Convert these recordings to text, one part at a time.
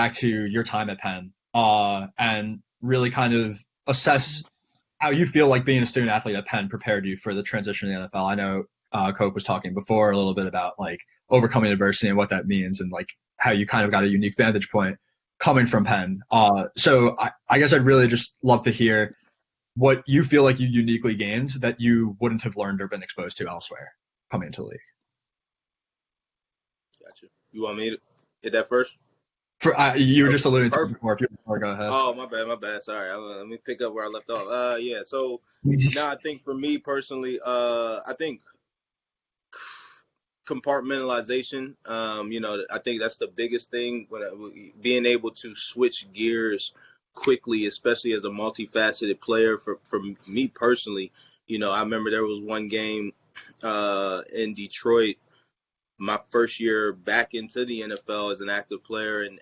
back to your time at Penn, and really kind of assess how you feel like being a student athlete at Penn prepared you for the transition to the NFL. I know Cope was talking before a little bit about like overcoming adversity and what that means, and like how you kind of got a unique vantage point coming from Penn. So I guess I'd really just love to hear what you feel like you uniquely gained that you wouldn't have learned or been exposed to elsewhere coming into the league. Gotcha. You want me to hit that first? You were Okay, just alluding to it perfect. before. If you want to go ahead. Oh, my bad. Sorry. Let me pick up where I left off. Yeah. So now I think for me personally, I think compartmentalization. I think that's the biggest thing when being able to switch gears quickly, especially as a multifaceted player. For me personally, I remember there was one game in Detroit my first year back into the NFL as an active player, and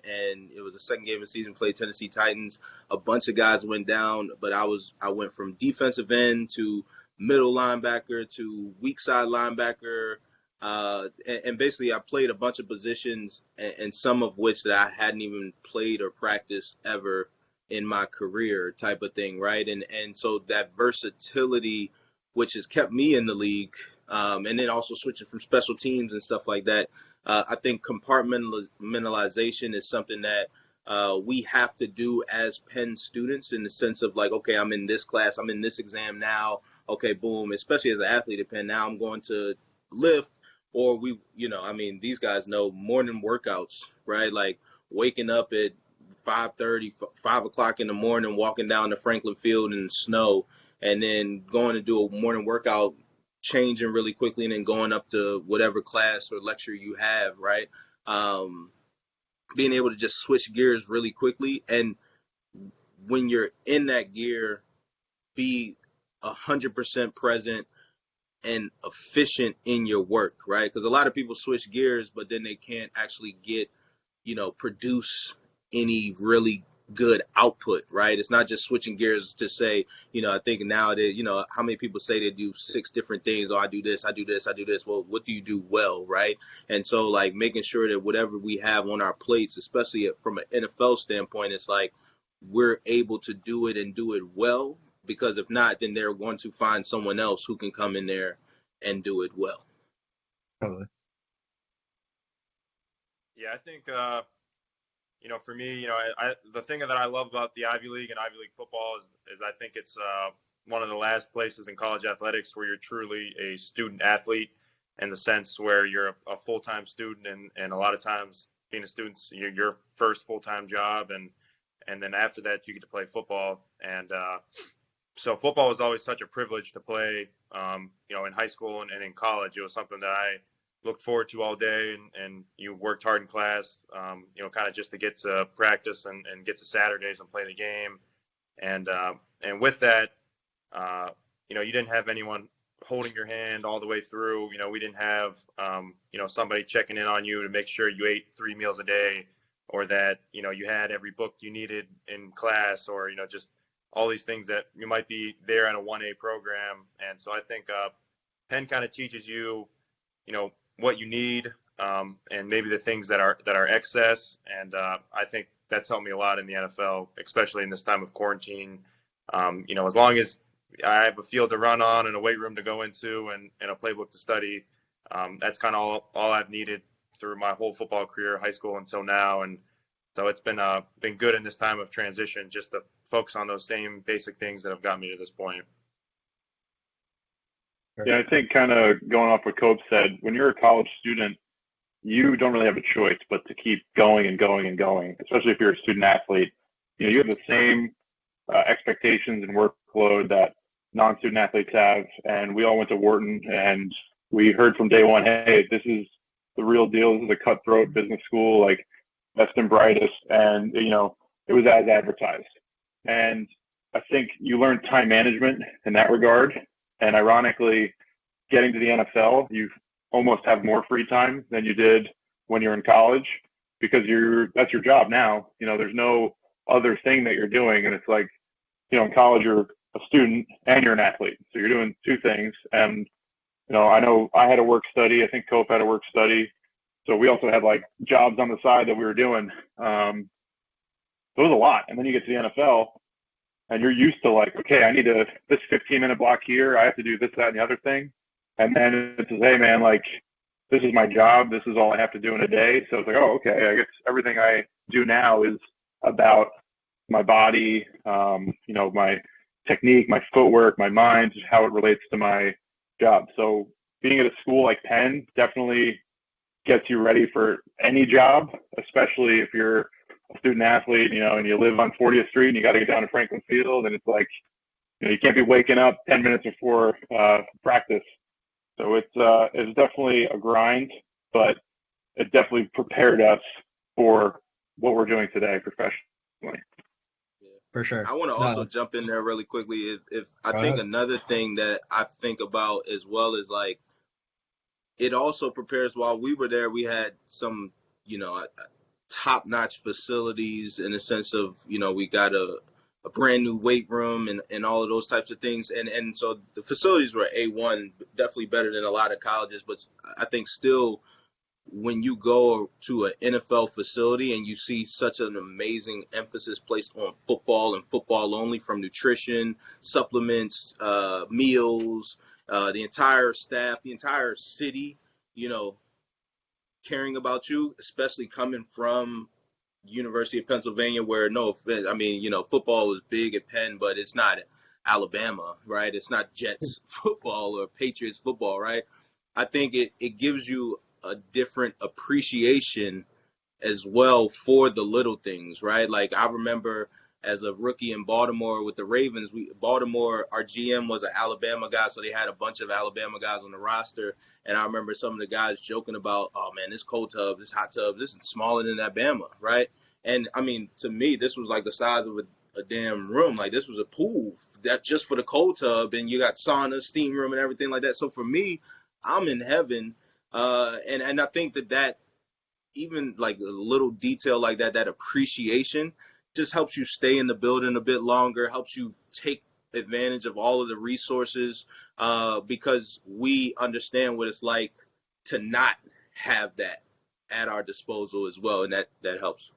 it was the second game of the season. Played Tennessee Titans. A bunch of guys went down, but I went from defensive end to middle linebacker to weak side linebacker, and basically I played a bunch of positions, and some of which that I hadn't even played or practiced ever in my career, type of thing, right? And so that versatility, which has kept me in the league. And then also switching from special teams and stuff like that. I think compartmentalization is something that we have to do as Penn students, in the sense of like, okay, I'm in this class, I'm in this exam now. Okay, boom. Especially as an athlete at Penn, now I'm going to lift, or these guys know morning workouts, right? Like waking up at 5:30, 5 o'clock in the morning, walking down to Franklin Field in the snow, and then going to do a morning workout, changing really quickly, and then going up to whatever class or lecture you have, right? Being able to just switch gears really quickly, and when you're in that gear, be 100% present and efficient in your work, right? Because a lot of people switch gears, but then they can't actually produce any really good output, right? It's not just switching gears to say, I think nowadays, how many people say they do 6 different things? Oh, I do this, I do this, I do this. Well, what do you do well, right? And so like making sure that whatever we have on our plates, especially from an NFL standpoint, it's like we're able to do it and do it well, because if not, then they're going to find someone else who can come in there and do it well. Totally. Yeah, I think for me, the thing that I love about the Ivy League and Ivy League football is I think it's one of the last places in college athletics where you're truly a student athlete, in the sense where you're a full-time student, and a lot of times being a student's your first full-time job, and then after that you get to play football. And so football was always such a privilege to play, in high school and in college. It was something that I looked forward to all day, and you worked hard in class, kind of just to get to practice and get to Saturdays and play the game. And with that, you didn't have anyone holding your hand all the way through. We didn't have, somebody checking in on you to make sure you ate 3 meals a day, or that, you had every book you needed in class, or, just all these things that you might be there in a 1A program. And so I think Penn kind of teaches you, what you need, and maybe the things that are excess. And I think that's helped me a lot in the NFL, especially in this time of quarantine. As long as I have a field to run on and a weight room to go into and a playbook to study, that's kind of all I've needed through my whole football career, high school until now. And so it's been good in this time of transition, just to focus on those same basic things that have got me to this point. Yeah, I think kind of going off what Cope said, when you're a college student, you don't really have a choice but to keep going and going and going, especially if you're a student athlete. You have the same expectations and workload that non-student athletes have. And we all went to Wharton, and we heard from day one, hey, this is the real deal. This is a cutthroat business school, like best and brightest. And, it was as advertised. And I think you learn time management in that regard. And ironically, getting to the NFL, you almost have more free time than you did when you're in college, because that's your job now. There's no other thing that you're doing. And it's like, in college, you're a student and you're an athlete. So you're doing 2 things. And, I know I had a work study. I think Cope had a work study. So we also had like jobs on the side that we were doing. So it was a lot. And then you get to the NFL and you're used to like, okay, I need this 15-minute block here. I have to do this, that, and the other thing. And then it says, hey, man, like, this is my job. This is all I have to do in a day. So it's like, oh, okay, I guess everything I do now is about my body, my technique, my footwork, my mind, how it relates to my job. So being at a school like Penn definitely gets you ready for any job, especially if you're a student athlete, and you live on 40th Street and you got to get down to Franklin Field, and it's like, you can't be waking up 10 minutes before practice. So it's definitely a grind, but it definitely prepared us for what we're doing today professionally. For sure. I want to also jump in there really quickly. If I think another thing that I think about as well is like, it also prepares. While we were there, we had some, top-notch facilities in the sense of, we got a brand new weight room and all of those types of things. And so the facilities were A1, definitely better than a lot of colleges. But I think still, when you go to an NFL facility and you see such an amazing emphasis placed on football and football only, from nutrition, supplements, meals, the entire staff, the entire city, caring about you, especially coming from University of Pennsylvania, where, no offense, I mean, football is big at Penn, but it's not Alabama, right? It's not Jets football or Patriots football, right? I think it gives you a different appreciation as well for the little things, right? Like, I remember as a rookie in Baltimore with the Ravens, our GM was an Alabama guy, so they had a bunch of Alabama guys on the roster. And I remember some of the guys joking about, oh man, this cold tub, this hot tub, this is smaller than Alabama, right? And I mean, to me, this was like the size of a damn room. Like, this was a pool that just for the cold tub, and you got sauna, steam room, and everything like that. So for me, I'm in heaven. And I think that even like a little detail like that appreciation just helps you stay in the building a bit longer, helps you take advantage of all of the resources, because we understand what it's like to not have that at our disposal as well, and that helps.